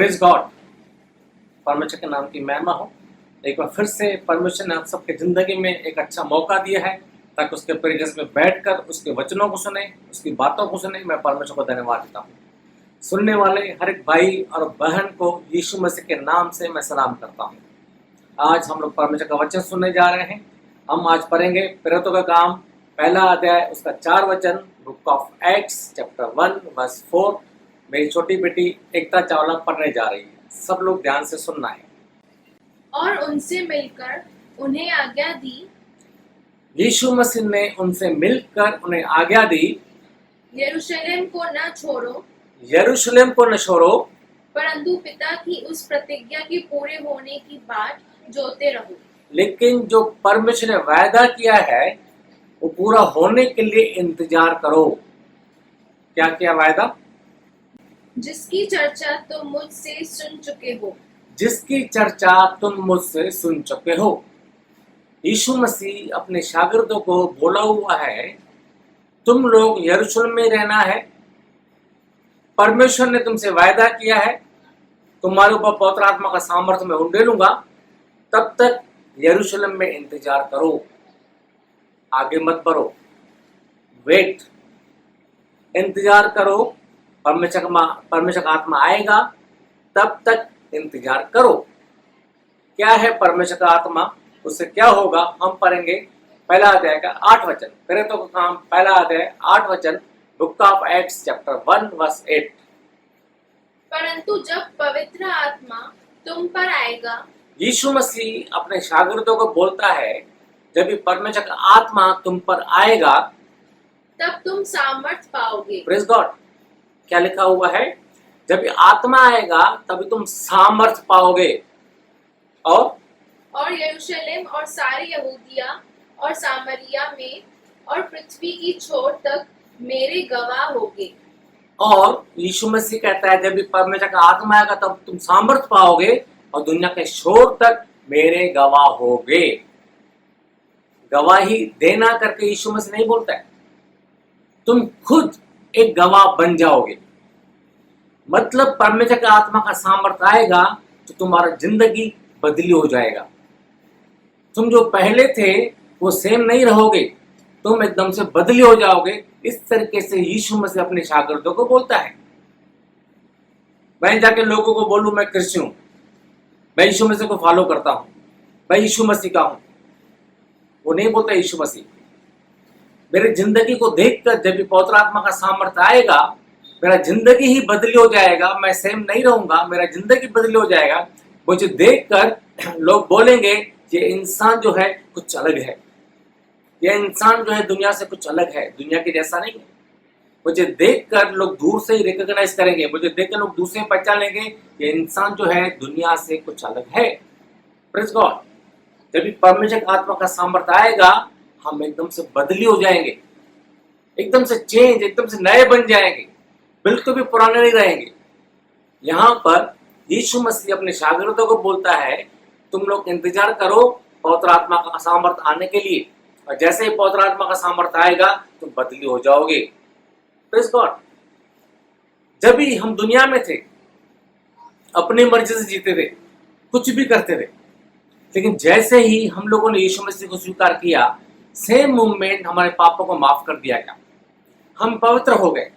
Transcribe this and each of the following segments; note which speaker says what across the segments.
Speaker 1: Praise God. परमेश्वर के नाम की महिमा हो। एक बार फिर से परमेश्वर ने आप सबके जिंदगी में एक अच्छा मौका दिया है ताकि उसके प्रेजेंस में बैठकर उसके वचनों को सुने, उसकी बातों को सुने। मैं परमेश्वर को धन्यवाद देता हूँ। सुनने वाले हर एक भाई और बहन को यीशु मसीह के नाम से मैं सलाम करता हूँ। आज हम लोग परमेश्वर का वचन सुनने जा रहे हैं। हम आज पढ़ेंगे प्रेरितों का काम पहला अध्याय उसका 4 वचन, book of Acts chapter 1 verse 4। मेरी छोटी बेटी एकता चावला पढ़ने जा रही है। सब लोग ध्यान से सुनना है।
Speaker 2: और उनसे मिलकर उन्हें आज्ञा दी,
Speaker 1: यीशु मसीह ने उनसे मिलकर उन्हें आज्ञा दी,
Speaker 2: यरूशलेम को न छोड़ो,
Speaker 1: यरूशलेम को न छोड़ो,
Speaker 2: परंतु पिता की उस प्रतिज्ञा के पूरे होने की बाट जोते रहो।
Speaker 1: लेकिन जो परमेश्वर ने वायदा किया है वो पूरा होने के लिए इंतजार करो। क्या किया वायदा?
Speaker 2: जिसकी चर्चा तुम मुझसे सुन चुके हो।
Speaker 1: जिसकी चर्चा तुम मुझसे सुन चुके हो। यीशु मसीह अपने शागिर्दों को बोला हुआ है, तुम लोग यरूशलेम में रहना है। परमेश्वर ने तुमसे वायदा किया है, तुम्हारे ऊपर पवित्र आत्मा का सामर्थ्य मैं उंडेलूंगा। तब तक यरूशलेम में इंतजार करो, आगे मत बढ़ो। वेट, इंतजार करो। परमेश्वर का आत्मा आएगा, तब तक इंतजार करो। क्या है परमेश्वर का आत्मा? उससे क्या होगा हम पढ़ेंगे पहला अध्याय का 8 वचन। प्रेरितों का काम पहला अध्याय 8 वचन, book of Acts chapter 1 verse 8।
Speaker 2: परंतु जब पवित्र आत्मा तुम पर आएगा,
Speaker 1: यीशु मसीह अपने शागिर्दों को बोलता है, जब भी परमेश्वर का आत्मा तुम पर आएगा
Speaker 2: तब तुम सामर्थ पाओगे।
Speaker 1: Praise God. क्या लिखा हुआ है? जब भी आत्मा आएगा तभी तुम सामर्थ पाओगे
Speaker 2: और यरूशलेम और सारी यहूदिया और सामरिया में और पृथ्वी की छोर तक मेरे गवाह होगे।
Speaker 1: और यीशु मसीह कहता है, जब भी परमेश्वर का आत्मा आएगा तब तुम सामर्थ पाओगे और दुनिया के छोर तक मेरे गवाह होगे। गवाही देना करके यीशु मसीह नहीं बोलता है, तुम खुद एक गवाह बन जाओगे। मतलब परमेश्वर का आत्मा का सामर्थ्य आएगा तो तुम्हारा जिंदगी बदली हो जाएगा। तुम जो पहले थे वो सेम नहीं रहोगे, तुम एकदम से बदली हो जाओगे। इस तरीके से यीशु मसीह अपने शागिर्दों को बोलता है। मैं जाके लोगों को बोलूं मैं क्रिश्चियन हूं, मैं यीशु मसीह को फॉलो करता हूं, मैं यीशु मसीह का हूं, वो नहीं बोलता यीशु मसीह। मेरी जिंदगी को देखकर जब भी पवित्र आत्मा का सामर्थ्य आएगा, मेरा जिंदगी ही बदली हो जाएगा। मैं सेम नहीं रहूंगा, मेरा जिंदगी बदली हो जाएगा। मुझे देखकर लोग बोलेंगे ये इंसान जो है कुछ अलग है, ये इंसान जो है दुनिया से कुछ अलग है, दुनिया के जैसा नहीं है। मुझे देखकर लोग दूर से ही रिकॉग्नाइज करेंगे, मुझे देखकर लोग दूर से पहचान लेंगे ये इंसान जो है दुनिया से कुछ अलग है। Praise God. जब भी परमेश्वर का आत्मा का सामर्थ्य आएगा, हम एकदम से बदली हो जाएंगे, एकदम से चेंज, एकदम से नए बन जाएंगे, बिल्कुल भी पुराने नहीं रहेंगे। यहाँ पर यीशु मसीह अपने शागिर्दों को बोलता है, तुम लोग इंतजार करो पवित्र आत्मा का सामर्थ्य आने के लिए, और जैसे ही पवित्र आत्मा का सामर्थ्य आएगा तुम बदली हो जाओगे। Praise God. जब भी हम दुनिया में थे, अपनी मर्जी से जीते थे, कुछ भी करते थे, लेकिन जैसे ही हम लोगों ने यीशु मसीह को स्वीकार किया, सेम मूवमेंट हमारे पापों को माफ कर दिया गया। हम पवित्र हो गए,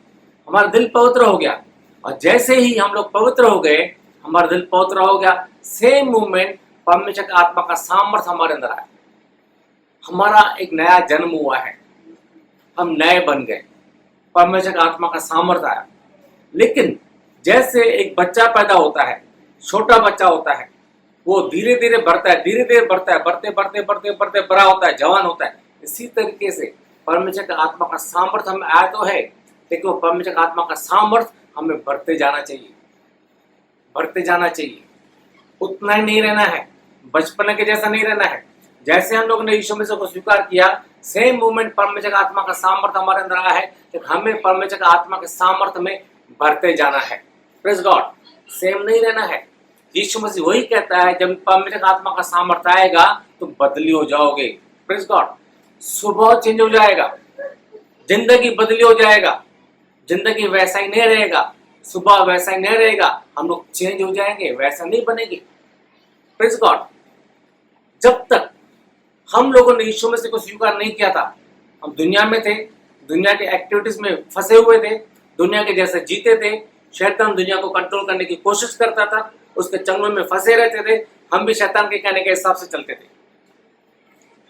Speaker 1: हमारा दिल पवित्र हो गया, और जैसे ही हम लोग पवित्र हो गए, हमारा दिल पवित्र हो गया, सेम मूवमेंट परमेश्वर का आत्मा का सामर्थ्य हमारे अंदर आया। हमारा एक नया जन्म हुआ है, हम नए बन गए, परमेश्वर का आत्मा का सामर्थ्य आया। लेकिन जैसे एक बच्चा पैदा होता है, छोटा बच्चा होता है, वो धीरे धीरे बढ़ता है, धीरे धीरे बढ़ता है, बढ़ते बढ़ते बढ़ते बढ़ते बड़ा होता है, जवान होता है। इसी तरीके से परमेश्वर का आत्मा का सामर्थ्य हमें आया तो है, लेकिन वो परमेश्वर का आत्मा का सामर्थ्य हमें बढ़ते जाना चाहिए, बढ़ते जाना चाहिए। उतना ही नहीं रहना है, बचपन के जैसा नहीं रहना है। जैसे हम लोग ने यीशु मसीह को स्वीकार किया, सेम मूवमेंट परमेश्वर का आत्मा का सामर्थ्य हमारे अंदर आया है, कि हमें परमेश्वर का आत्मा के सामर्थ्य में बढ़ते जाना है। Praise God. सेम नहीं रहना है। यीशु मसीह वही कहता है, जब परमेश्वर का आत्मा का सामर्थ्य आएगा तुम बदली हो जाओगे। Praise God. स्वभाव चेंज हो जाएगा, जिंदगी बदली हो जाएगा, जिंदगी वैसा ही नहीं रहेगा। सुबह वैसा ही नहीं रहेगा, हम लोग चेंज हो जाएंगे, वैसा नहीं बनेंगे। Praise God. जब तक हम लोगों ने यीशु मसीह को स्वीकार नहीं किया था, हम दुनिया में थे, दुनिया के एक्टिविटीज में फंसे हुए थे, दुनिया के जैसे जीते थे। शैतान दुनिया को कंट्रोल करने की कोशिश करता था, उसके चंगुल में फंसे रहते थे, हम भी शैतान के कहने के हिसाब से चलते थे।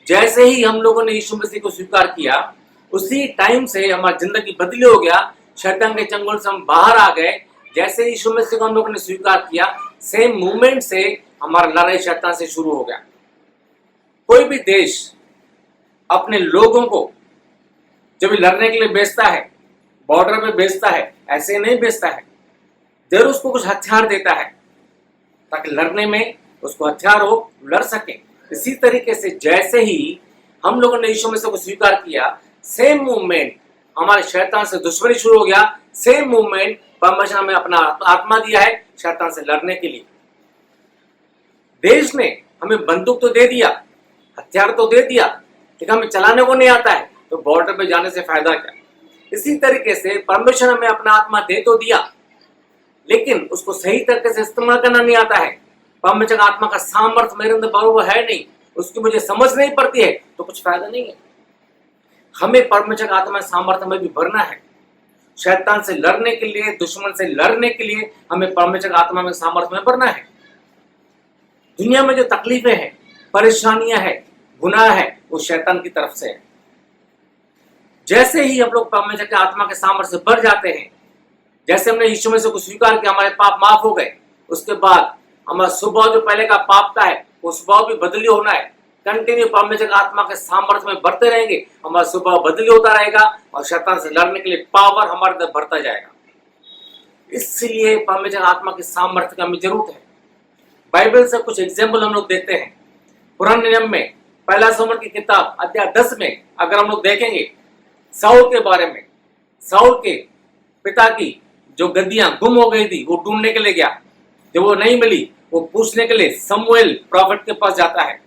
Speaker 1: जैसे ही हम लोगों ने यीशु मसीह को स्वीकार किया, उसी टाइम से हमारी जिंदगी बदली हो गया, शैतान के चंगुल से हम बाहर आ गए। जैसे यीशु मसीह को हम लोगों ने स्वीकार किया, सेम मूवमेंट से हमारा लड़ाई शैतान से शुरू हो गया। कोई भी देश अपने लोगों को जब लड़ने के लिए भेजता है, बॉर्डर पे भेजता है, ऐसे नहीं भेजता है, जरूर उसको कुछ हथियार देता है ताकि लड़ने में उसको हथियार हो, लड़ सके। इसी तरीके से जैसे ही हम लोगों ने यीशु मसीह को स्वीकार किया, सेम मूवमेंट हमारे शैतान से दुश्मनी शुरू हो गया। सेम मूवमेंट परमेश्वर हमें अपना आत्मा दिया है शैतान से लड़ने के लिए। देश ने हमें बंदूक तो दे दिया, हथियार तो दे दिया, लेकिन हमें चलाने को नहीं आता है, तो बॉर्डर पे जाने से फायदा क्या। इसी तरीके से परमेश्वर हमें अपना आत्मा दे तो दिया, लेकिन उसको सही तरीके से इस्तेमाल करना नहीं आता है। परमेश्वर का आत्मा का सामर्थ्य मेरे अंदर बराबर है नहीं, उसकी मुझे समझ नहीं पड़ती है, तो कुछ फायदा नहीं है। हमें परमेश्वर का आत्मा सामर्थ्य में भी भरना है। शैतान से लड़ने के लिए, दुश्मन से लड़ने के लिए हमें परमेश्वर का आत्मा में सामर्थ्य में भरना है। दुनिया में जो तकलीफें हैं, परेशानियां हैं, गुनाह है, वो शैतान की तरफ से है। जैसे ही हम लोग परमेश्वर के आत्मा के सामर्थ्य से भर जाते हैं, जैसे हमने यीशु मसीह को स्वीकार किया, हमारे पाप माफ हो गए, उसके बाद हमारा स्वभाव जो पहले का पाप का है, वो स्वभाव भी बदली होना है। कंटिन्यू परमेश्वर के आत्मा के सामर्थ्य में बढ़ते रहेंगे, हमारा स्वभाव बदली होता रहेगा और शैतान से लड़ने के लिए पावर हमारे अंदर बढ़ता जाएगा। इसलिए परमेश्वर आत्मा के सामर्थ्य की हमें जरूरत है। बाइबल से कुछ एग्जाम्पल हम लोग देखते हैं। पुराने नियम में पहला समूएल की किताब अध्याय 10 में अगर हम लोग देखेंगे साउल के बारे में, साउल के पिता की जो गद्दियां गुम हो गई थी, वो ढूंढने के लिए गया। जब वो नहीं मिली, वो पूछने के लिए समूएल प्रॉफिट के पास जाता है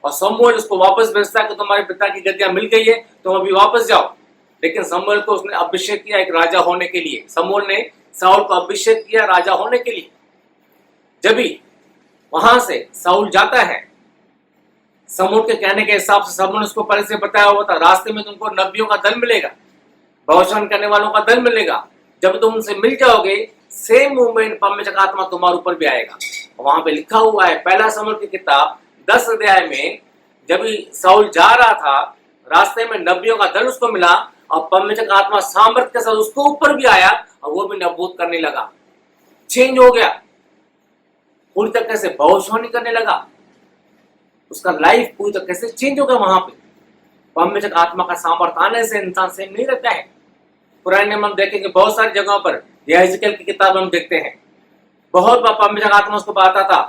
Speaker 1: और समूएल उसको वापस भेजता है कि तुम्हारे पिता की गद्दियां मिल गई है, तुम अभी वापस जाओ। लेकिन समूएल को उसने अभिषेक किया एक राजा होने के लिए। समूएल ने साउल को अभिषेक किया राजा होने के लिए। जब भी वहां से साउल जाता है, समूएल के कहने के हिसाब से समूएल उसको पहले से बताया हुआ था, रास्ते में तुमको नबियों का दल मिलेगा, भविष्यवाणी करने वालों का दल मिलेगा। जब तुम उनसे मिल जाओगे, सेम मूवमेंट परमेश्वर का आत्मा तुम्हारे ऊपर भी आएगा। वहां पे लिखा हुआ है पहला समूएल की किताब 10 अध्याय में, जब साउल जा रहा था, रास्ते में नबियों का दल उसको मिला और परमेश्वर का आत्मा सामर्थ्य के साथ उसको ऊपर भी आया और वो भी नबूत करने लगा, चेंज हो गया, पूरी तरीके से भविष्यवाणी करने लगा। उसका लाइफ पूरी तरीके से चेंज हो गया। वहां पे परमेश्वर का आत्मा का सामर्थ्य आने से इंसान सेम नहीं रहता है। पुराने नियम हम देखेंगे बहुत सारी जगहों पर, यहेजकेल की किताब हम देखते हैं, बहुत बार परमेश्वर का आत्मा उसको आता था,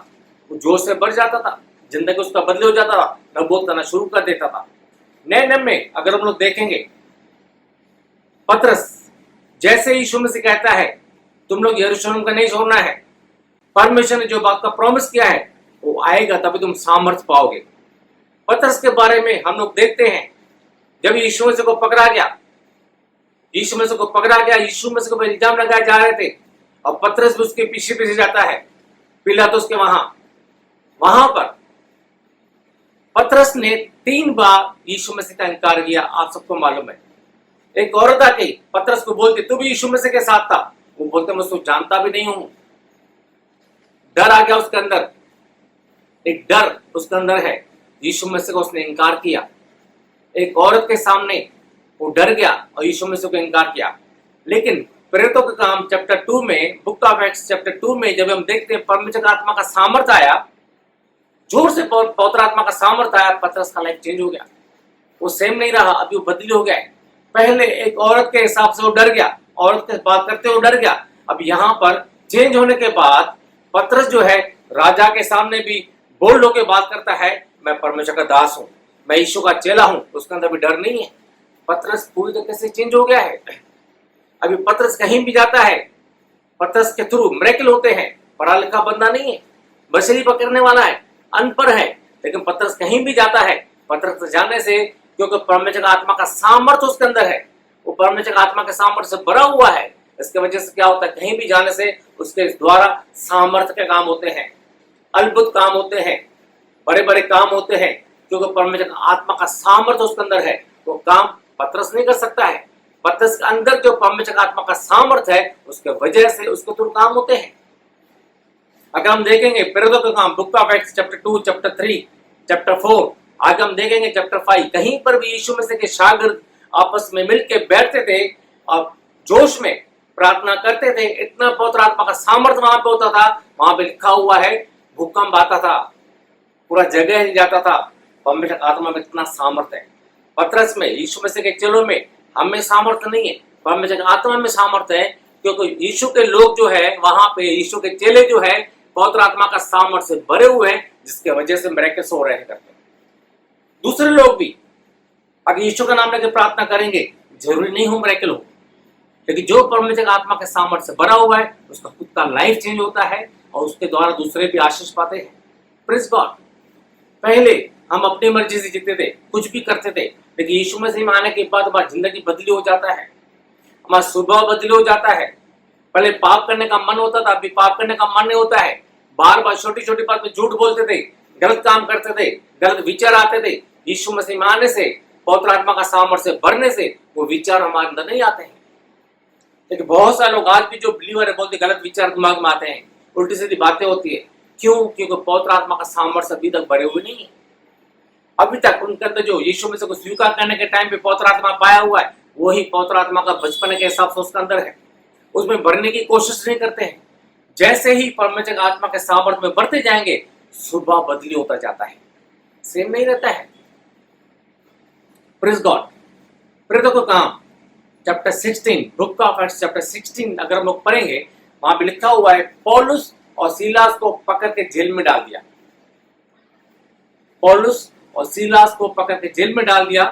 Speaker 1: वो जोर से बढ़ जाता था, जिंदगी उसका बदले हो जाता था, नबूवत करना शुरू कर देता था। नए नियम में अगर हम लोग देखेंगे, पतरस जैसे यीशु मसीह कहता है तुम लोग यरूशलेम का नहीं छोड़ना है, परमेश्वर ने जो बात का प्रॉमिस किया है वो आएगा, तभी तुम सामर्थ्य पाओगे। पतरस के बारे में हम लोग देखते हैं, जब यीशु मसीह को पकड़ा गया, यीशु मसीह को पकड़ा गया, यीशु मसीह को इल्जाम लगाए जा रहे थे और पतरस भी उसके पीछे पीछे जाता है पिलातुस के वहां पर पतरस ने 3 बार यीशु मसीह का इनकार किया। आप सबको मालूम है, एक औरत आके पतरस को बोलती तू भी यीशु मसीह के साथ था, वो बोलते मैं उसको जानता भी नहीं हूं। डर आ गया उसके अंदर, एक डर उसके अंदर है, यीशु मसीह को उसने इनकार किया। एक औरत के सामने वो डर गया और यीशु मसीह को इनकार किया। लेकिन प्रेरितों के काम चैप्टर 2 में, बुक ऑफ एक्ट्स चैप्टर 2 में जब हम देखते हैं परमेश्वर का आत्मा का सामर्थ्य आया, जोर से पवित्र आत्मा का सामर्थ्य आया, पतरस का लाइफ चेंज हो गया। वो सेम नहीं रहा, अभी वो बदली हो गया है। पहले एक औरत के हिसाब से वो डर गया, औरत के बात करते हुए डर गया। अब यहाँ पर चेंज होने के बाद पतरस जो है राजा के सामने भी बोल्ड होकर बात करता है, मैं परमेश्वर का दास हूँ, मैं यीशु का चेला हूँ। उसके अंदर भी डर नहीं है। पतरस पूरी तरीके से चेंज हो गया है। अभी पतरस कहीं भी जाता है, पतरस के थ्रू मिरेकल होते हैं। पढ़ा लिखा बंदा नहीं है, मछली पकड़ने वाला है, अनपढ़ है, लेकिन पतरस कहीं भी जाता है, पतरस जाने से, क्योंकि परमेश्वर का आत्मा का सामर्थ्य उसके अंदर है, वो परमेश्वर का आत्मा के सामर्थ्य से भरा हुआ है। इसके वजह से क्या होता है, कहीं भी जाने से उसके द्वारा सामर्थ्य के काम होते हैं, अद्भुत काम होते हैं, बड़े बड़े काम होते हैं, क्योंकि परमेश्वर का आत्मा का सामर्थ्य उसके अंदर है। तो काम पतरस नहीं कर सकता है। पतरस के अंदर जो परमेश्वर का आत्मा का सामर्थ्य है, उसके वजह से उसके थ्रू काम होते हैं। अगर हम देखेंगे प्रेरितों का काम, book of Acts chapter 2, chapter 3, chapter 4, आगे हम देखेंगे चैप्टर 5, कहीं पर भी यीशु मसीह के शागिर्द आपस में मिलकर बैठते थे और जोश में प्रार्थना करते थे। इतना पवित्र आत्मा का सामर्थ्य वहां पे होता था, वहां पे लिखा हुआ है भूकंप आता था, पूरा जगह हिल जाता था। परमेश्वर आत्मा में इतना सामर्थ्य है। पतरस में, यीशु मसीह के चेलों में हमें सामर्थ्य नहीं है, परमेश्वर की आत्मा में सामर्थ्य है, क्योंकि यीशु के लोग जो है वहां पे, यीशु के चेले जो है पवित्र आत्मा का सामर्थ्य से भरे हुए हैं, जिसके वजह से मिरेकल्स हो रहे हैं करते हैं। दूसरे लोग भी अगर यीशु का नाम लेकर प्रार्थना करेंगे, जरूरी नहीं हो मिरेकल हो, लेकिन जो परमेश्वर का आत्मा के सामर्थ्य से भरा हुआ है, उसका खुद का लाइफ चेंज होता है और उसके द्वारा दूसरे भी आशीष पाते हैं। Praise God. पहले हम अपनी मर्जी से जीते थे, कुछ भी करते थे, लेकिन यीशु मसीह में आने के बाद हमारी जिंदगी बदली हो जाता है, हमारा स्वभाव बदली हो जाता है। पहले पाप करने का मन होता था, अभी पाप करने का मन नहीं होता है। बार बार छोटी छोटी बात में झूठ बोलते थे, गलत काम करते थे, गलत विचार आते थे। यीशु मसीह में आने से, पवित्र आत्मा का सामर्थ्य से भरने से वो विचार हमारे अंदर नहीं आते हैं। लेकिन बहुत सारे लोग आज भी जो बिलीवर है, बोलते गलत विचार दिमाग में आते हैं, उल्टी सीधी बातें होती है। क्यों? क्योंकि पवित्र आत्मा का सामर्थ्य अभी तक भरे हुए नहीं है। अभी तक उनके अंदर जो यीशु मसीह को स्वीकार करने के टाइम पे पवित्र आत्मा पाया हुआ है, वही पवित्र आत्मा का बचपन के हिसाब से उसके अंदर है, उसमें भरने की कोशिश नहीं करते हैं। जैसे ही परमेश्वर आत्मा के सामर्थ्य में बढ़ते जाएंगे, स्वभाव बदली होता जाता है, सेम नहीं रहता है। Praise God. प्रेरितों का काम chapter 16, book of Acts chapter 16 अगर हम लोग पढ़ेंगे, वहां पे लिखा हुआ है पौलुस और सीलास को पकड़ के जेल में डाल दिया। पौलुस और सीलास को पकड़ के जेल में डाल दिया।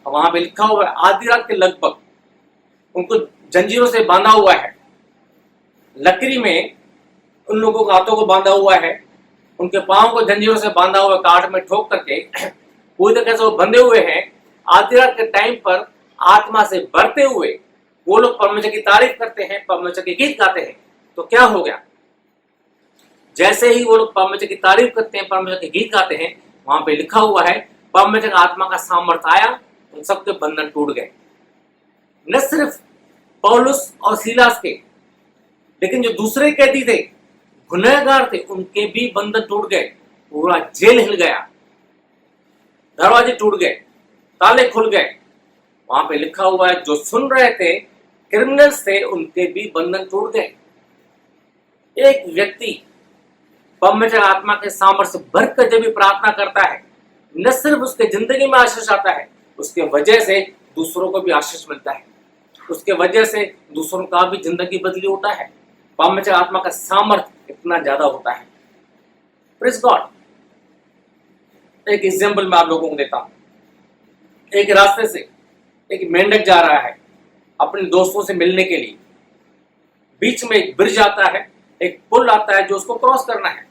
Speaker 1: और वहां पे लिखा हुआ है आधी रात के लगभग उनको जंजीरों से बांधा हुआ है, लकड़ी में उन लोगों के हाथों को बांधा हुआ है, उनके पांव को जंजीरों से बांधा हुआ, काट में ठोक करके पूरी तरह से वो बंधे हुए हैं। आधी रात के टाइम पर आत्मा से भरते हुए वो लोग परमेश्वर की तारीफ करते हैं, परमेश्वर के गीत गाते हैं। तो क्या हो गया? जैसे ही वो लोग परमेश्वर की तारीफ करते हैं, परमेश्वर के गीत गाते हैं, वहां पे लिखा हुआ है परमेश्वर आत्मा का सामर्थ्य आया, उन सबके बंधन टूट गए। न सिर्फ पौलुस और सीलास के, लेकिन जो दूसरे कैदी थे, गुनहगार थे, उनके भी बंधन टूट गए। पूरा जेल हिल गया, दरवाजे टूट गए, ताले खुल गए। वहां पे लिखा हुआ है जो सुन रहे थे, क्रिमिनल्स थे, उनके भी बंधन टूट गए। एक व्यक्ति परमेश्वर आत्मा के सामर्थ्य से भरकर जब भी प्रार्थना करता है, न सिर्फ उसके जिंदगी में आशीष आता है, उसके वजह से दूसरों को भी आशीष मिलता है, उसके वजह से दूसरों का भी जिंदगी बदली होता है। परमेश्वर आत्मा का सामर्थ्य इतना ज्यादा होता है। Praise God. एक एग्जाम्पल मैं आप लोगों को देता हूं। एक रास्ते से एक मेंढक जा रहा है अपने दोस्तों से मिलने के लिए। बीच में एक ब्रिज आता है, एक पुल आता है जो उसको क्रॉस करना है।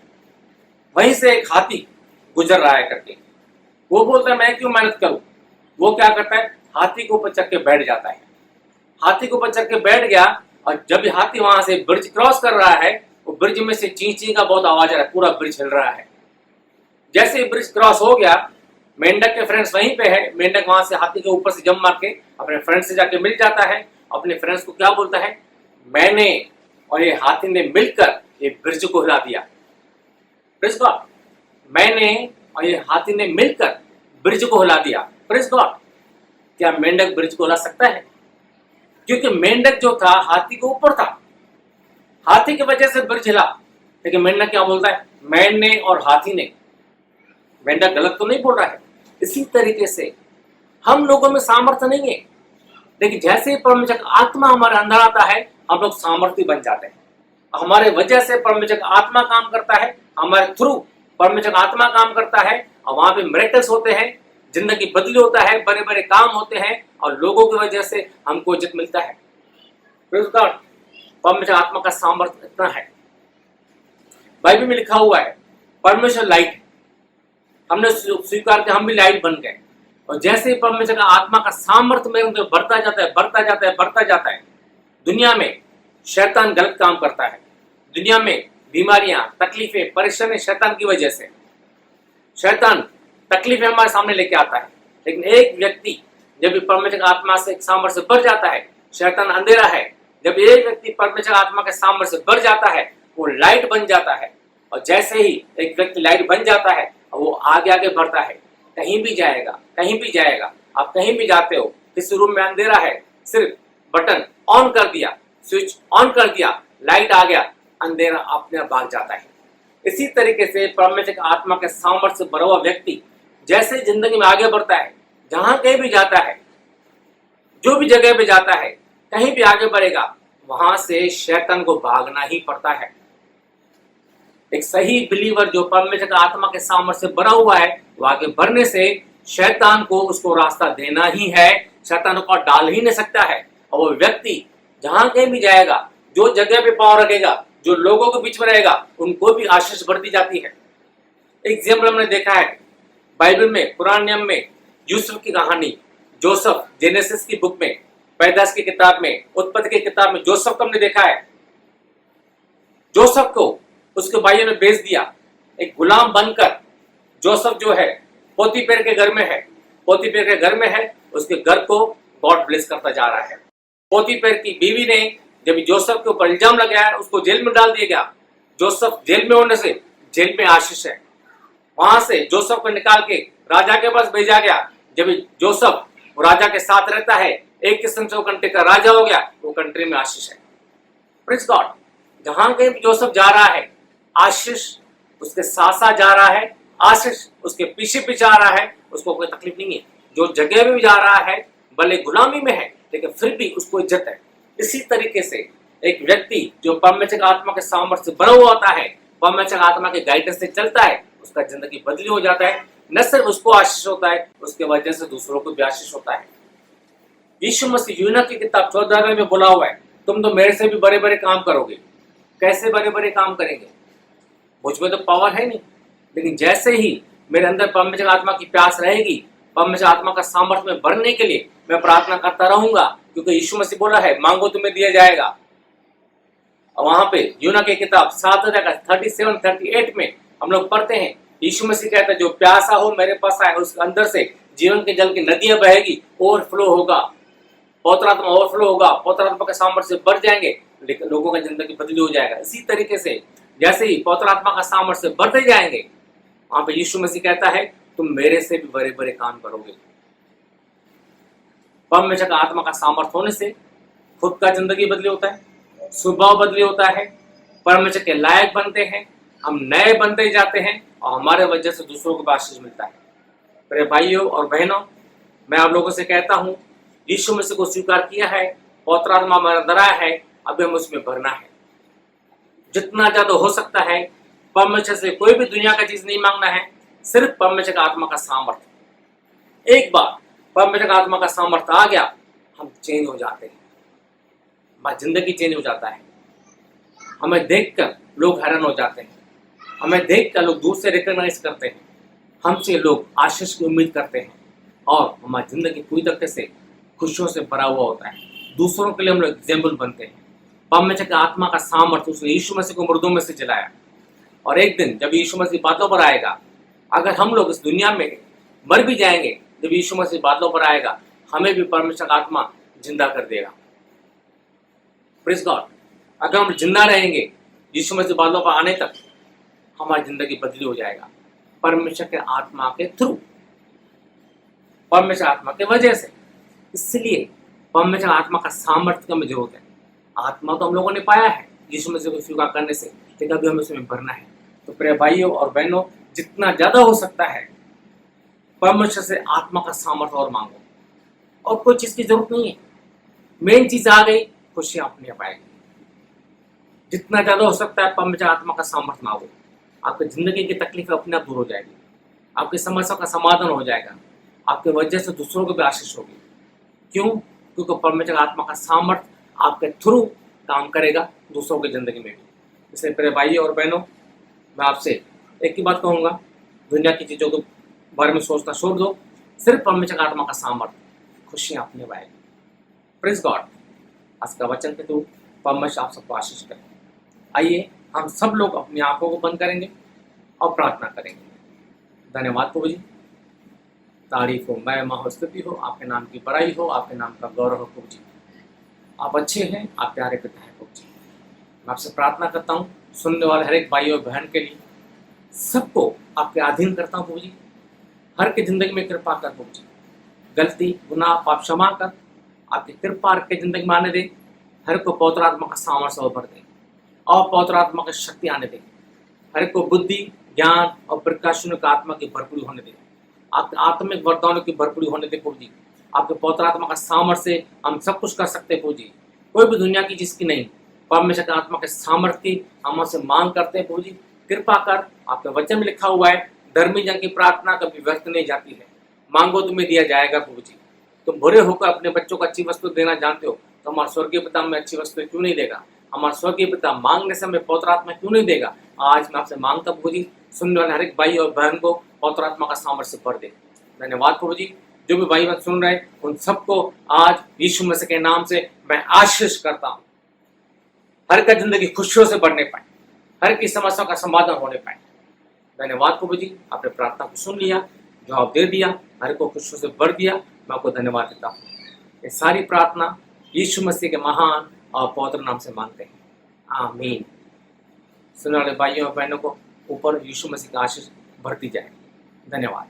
Speaker 1: वहीं से एक हाथी गुजर रहा है करके। वो बोलता है मैं क्यों मेहनत करूं। वो क्या करता है, हाथी के ऊपर चढ़ के बैठ जाता है। हाथी के ऊपर चढ़ के बैठ गया और जब हाथी वहां से ब्रिज क्रॉस कर रहा है, वो ब्रिज में से ची ची का बहुत आवाज आ रहा है, पूरा ब्रिज हिल रहा है। जैसे ही ब्रिज क्रॉस हो गया, मेंढक के फ्रेंड्स वहीं पे है। मेंढक वहां से हाथी के ऊपर से जंप मार के अपने फ्रेंड से जाके मिल जाता है। अपने फ्रेंड्स को क्या बोलता है, मैंने और ये हाथी ने मिलकर ये ब्रिज को हिला दिया। Praise God. मैंने और ये हाथी ने मिलकर ब्रिज को हिला दिया। Praise God. क्या मेंढक ब्रिज को हिला सकता है? क्योंकि मेंढक जो था हाथी के ऊपर था, हाथी की वजह से ब्रिज हिला। लेकिन मेंढक क्या बोलता है, मैंने और हाथी ने। मेंढक गलत तो नहीं बोल रहा है। इसी तरीके से हम लोगों में सामर्थ्य नहीं है, लेकिन जैसे ही परमेश्वर का आत्मा हमारे अंदर आता है, हम लोग सामर्थ्य बन जाते हैं। हमारे वजह से परमेश्वर का आत्मा काम करता है, हमारे थ्रू परमेश्वर का आत्मा काम करता है और वहां पे मिरेकल्स होते हैं, जिंदगी बदली होता है, बड़े बड़े काम होते हैं और लोगों की वजह से हमको इज्जत मिलता है। Praise God. परमेश्वर आत्मा का सामर्थ्य इतना है। बाइबल में लिखा हुआ है परमेश्वर लाइट है। हमने स्वीकार किया, हम भी लाइट बन गए। और जैसे ही परमेश्वर का आत्मा का सामर्थ्य मेरे अंदर बढ़ता जाता है, बढ़ता जाता है, बढ़ता जाता है, दुनिया में शैतान गलत काम करता है। दुनिया में बीमारियां, तकलीफें, परेशानी शैतान की वजह से। शैतान तकलीफें हमारे सामने लेके आता है, लेकिन एक व्यक्ति जब भी परमेश्वर की आत्मा से सामर्थ्य से भर जाता है, शैतान अंधेरा है। जब एक व्यक्ति परमेश्वर की आत्मा के सामर्थ्य से भर जाता है, वो लाइट बन जाता है। और जैसे ही एक व्यक्ति लाइट बन जाता है, वो आगे आगे बढ़ता है, कहीं भी जाएगा, कहीं भी जाएगा। आप कहीं भी जाते हो, किसी रूम में अंधेरा है, सिर्फ बटन ऑन कर दिया, स्विच ऑन कर दिया, लाइट आ गया, अंधेरा अपने आप भाग जाता है। इसी तरीके से परमेश्वर की आत्मा के सामर्थ्य से भरा हुआ व्यक्ति जैसे जिंदगी में आगे बढ़ता है, जहां कहीं भी जाता है, जो भी जगह पे जाता है, कहीं भी आगे बढ़ेगा, वहां से शैतान को भागना ही पड़ता है। एक सही बिलीवर जो परमेश्वर की आत्मा के सामर्थ्य से भरा हुआ है, वो आगे बढ़ने से शैतान को उसको रास्ता देना ही है, शैतान को डाल ही नहीं सकता है। और वो व्यक्ति जहां कहीं भी जाएगा, जो जगह पे पांव रखेगा, जो लोगों के बीच में रहेगा, उनको भी आशीष बढ़ती जाती है। एग्जाम्पल हमने देखा है बाइबल में, पुराने नियम में, यूसुफ की कहानी, जोसेफ, जेनेसिस की बुक में, पैदाइश की किताब में, उत्पत्ति की किताब में जोसेफ को हमने देखा है। जोसेफ को उसके भाइयों ने बेच दिया, एक गुलाम बनकर जोसेफ जो है पोतीफेर के घर में है। पोतीफेर के घर में है, उसके घर को गॉड ब्लेस करता जा रहा है। पोतीफेर की बीवी ने जब जोसेफ के ऊपर इल्जाम लगाया, उसको जेल में डाल दिया गया। जोसेफ जेल में होने से जेल में आशीष है। वहां से जोसेफ को निकाल के राजा के पास भेजा गया। जब जोसेफ राजा के साथ रहता है, एक किस्म से वो कंट्री का राजा हो गया, वो कंट्री में आशीष है। Praise God. जहां कहीं जोसेफ जा रहा है, आशीष उसके साथ साथ जा रहा है, आशीष उसके पीछे पीछे आ रहा है, उसको कोई तकलीफ नहीं है। जो जगह में भी जा रहा है, भले गुलामी में है, लेकिन फिर भी उसको इज्जत है। इसी तरीके से एक व्यक्ति जो परमेश्वर की आत्मा के सामर्थ्य से भरा हुआ होता है, परमेश्वर की आत्मा के गाइडेंस से चलता है, उसका जिंदगी बदली हो जाता है। न सिर्फ उसको आशीष होता है, उसके वजह से दूसरों को भी आशीष होता है। यीशु मसीह यूहन्ना की किताब 14 में बोला हुआ है, तुम तो मेरे से भी बड़े बड़े काम करोगे। कैसे बड़े बड़े काम करेंगे? मुझ में तो पावर है नहीं, लेकिन जैसे ही मेरे अंदर परमेश्वर की आत्मा की प्यास रहेगी, परमेश्वर आत्मा का सामर्थ्य में भरने के लिए मैं प्रार्थना करता रहूंगा, क्योंकि यीशु मसीह बोला है, मांगो तुम्हें दिया जाएगा। और वहां पे यूहन्ना की किताब 7:37-38 में हम लोग पढ़ते हैं, यीशु मसीह कहता है, जो प्यासा हो मेरे पास आए, उसके अंदर से जीवन के जल की नदियां बहेगी, ओवरफ्लो होगा, पवित्र आत्मा ओवरफ्लो होगा, पवित्र आत्मा के सामर्थ्य से बढ़ जाएंगे, लेकिन लोगों का जिंदगी बदली हो जाएगा। इसी तरीके से जैसे ही पवित्र आत्मा का सामर्थ्य से बढ़ते जाएंगे, वहां पे यीशु मसीह कहता है, तुम मेरे से भी बड़े बड़े काम करोगे। परमेश्वर का आत्मा का सामर्थ्य होने से खुद का जिंदगी बदली होता है, स्वभाव बदली होता है, परमेश्वर के लायक बनते हैं, हम नए बनते जाते हैं, और हमारे वजह से दूसरों को आशीष मिलता है। मेरे भाइयों और बहनों, मैं आप लोगों से कहता हूं, यीशु मसीह को स्वीकार किया है, पवित्र आत्मा हमारा दरा है, अभी हम उसमें भरना है। जितना ज्यादा हो सकता है, परमेश्वर से कोई भी दुनिया का चीज नहीं मांगना है, सिर्फ परमेश्वर का आत्मा का सामर्थ्य। एक बार परमेश्वर का आत्मा का सामर्थ्य आ गया, हम चेंज हो जाते हैं, हमारी जिंदगी चेंज हो जाता है। हमें देखकर लोग हैरान हो जाते हैं, हमें देखकर लोग दूर से रिकॉग्नाइज करते हैं, हमसे लोग आशीष की उम्मीद करते हैं, और हमारी जिंदगी पूरी तरीके से खुशियों से भरा हुआ होता है। दूसरों के लिए हम लोग एग्जाम्पल बनते हैं। परमेश्वर के आत्मा का सामर्थ्य उसने यीशु मसीह को मुर्दों में से जलाया, और एक दिन जब यीशु मसीह बादलों पर आएगा, अगर हम लोग इस दुनिया में मर भी जाएंगे, जब यीशु मसीह बादलों पर आएगा, हमें भी परमेश्वर का आत्मा जिंदा कर देगा। Praise God. अगर हम जिंदा रहेंगे यीशु मसीह बादलों पर आने तक, हमारी जिंदगी बदली हो जाएगा, परमेश्वर के आत्मा के थ्रू, परमेश्वर आत्मा के वजह से। इसलिए परमेश्वर आत्मा का सामर्थ्य की हमें जरूरत है। आत्मा तो हम लोगों ने पाया है यीशु मसीह को स्वीकार करने से, लेकिन अभी हमें उसमें भरना है। तो प्रिय भाइयों और बहनों, जितना ज्यादा हो सकता है परमेश्वर से आत्मा का सामर्थ्य और मांगो, और कोई चीज की जरूरत नहीं है। मेन चीज आ गई, खुशी अपने आप आएगी। जितना ज्यादा हो सकता है परमेश्वर आत्मा का सामर्थ्य मांगो, आपकी जिंदगी की तकलीफ अपने आप दूर हो जाएगी, आपकी समस्या का समाधान हो जाएगा, आपके वजह से दूसरों को भी आशीष होगी। क्यों? क्योंकि परमेश्वर आत्मा का सामर्थ्य आपके थ्रू काम करेगा दूसरों की जिंदगी में भी। इसलिए मेरे भाइयों और बहनों, मैं आपसे एक ही बात कहूंगा, दुनिया की चीजों के बारे में सोचना छोड़ दो, सिर्फ परमेश्वर आत्मा का सामर्थ्य, खुशियां अपने आएगी। Praise God. आज का वचन के थ्रू परमेश्वर आप सबको आशीष करें। आइए हम सब लोग अपनी आंखों को बंद करेंगे और प्रार्थना करेंगे। धन्यवाद प्रभु जी, तारीफ हो, महिमा हो, स्तुति हो, आपके नाम की बड़ाई हो, आपके नाम का गौरव हो प्रभु जी। आप अच्छे हैं, आप प्यारे पिता हैं प्रभु जी। मैं आपसे प्रार्थना करता हूँ सुनने वाले हर एक भाई और बहन के लिए, सबको आपके अधीन करता हूँ प्रभु जी। हर की जिंदगी में कृपा कर प्रभु जी, गलती गुनाह पाप क्षमा कर, आपकी कृपा हर की जिंदगी में आने दे। हर को पवित्र आत्मा का सामर्थ्य और भर दे और पवित्र आत्मा की शक्ति आने दे। हर को बुद्धि ज्ञान और प्रकाशन का आत्मा की भरपूरी होने दे। आपके आत्मिक वरदानों की भरपूरी होने दे प्रभु जी। आपके पवित्र आत्मा का सामर्थ्य से हम सब कुछ कर सकते हैं प्रभु जी। कोई भी दुनिया की जिसकी नहीं, परमेश्वर के आत्मा के सामर्थ्य की हम उससे मांग करते हैं प्रभु जी। कृपा कर, आपके वचन में लिखा हुआ है, धर्मी जन की प्रार्थना कभी व्यर्थ नहीं जाती है। मांगो तुम्हें दिया जाएगा प्रभु जी। तुम बुरे होकर अपने बच्चों को अच्छी वस्तु देना जानते हो, तो हमारे स्वर्गीय पिता हमें अच्छी वस्तु क्यों नहीं देगा? हमारा स्वर्गीय पिता मांगने से हमें पवित्र आत्मा क्यों नहीं देगा? आज मैं आपसे मांगता प्रभु जी, सुनने वाले हर एक भाई और बहन को पवित्र आत्मा का सामर्थ्य भर दे। धन्यवाद प्रभु जी। जो भी भाई बहन सुन रहे हैं उन सबको आज यीशु मसीह के नाम से मैं आशीष करता हूँ। हर का जिंदगी खुशियों से बढ़ने पाए, हर की समस्या का समाधान होने पाए। धन्यवाद प्रभु जी, आपने प्रार्थना को सुन लिया, जवाब दे दिया, हर को खुशियों से भर दिया। मैं आपको धन्यवाद देता हूँ। ये सारी प्रार्थना यीशु मसीह के महान और पवित्र नाम से मांगते हैं, आमीन। सुनने वाले भाइयों और बहनों को ऊपर यीशु मसीह का आशीष भरती जाए। धन्यवाद।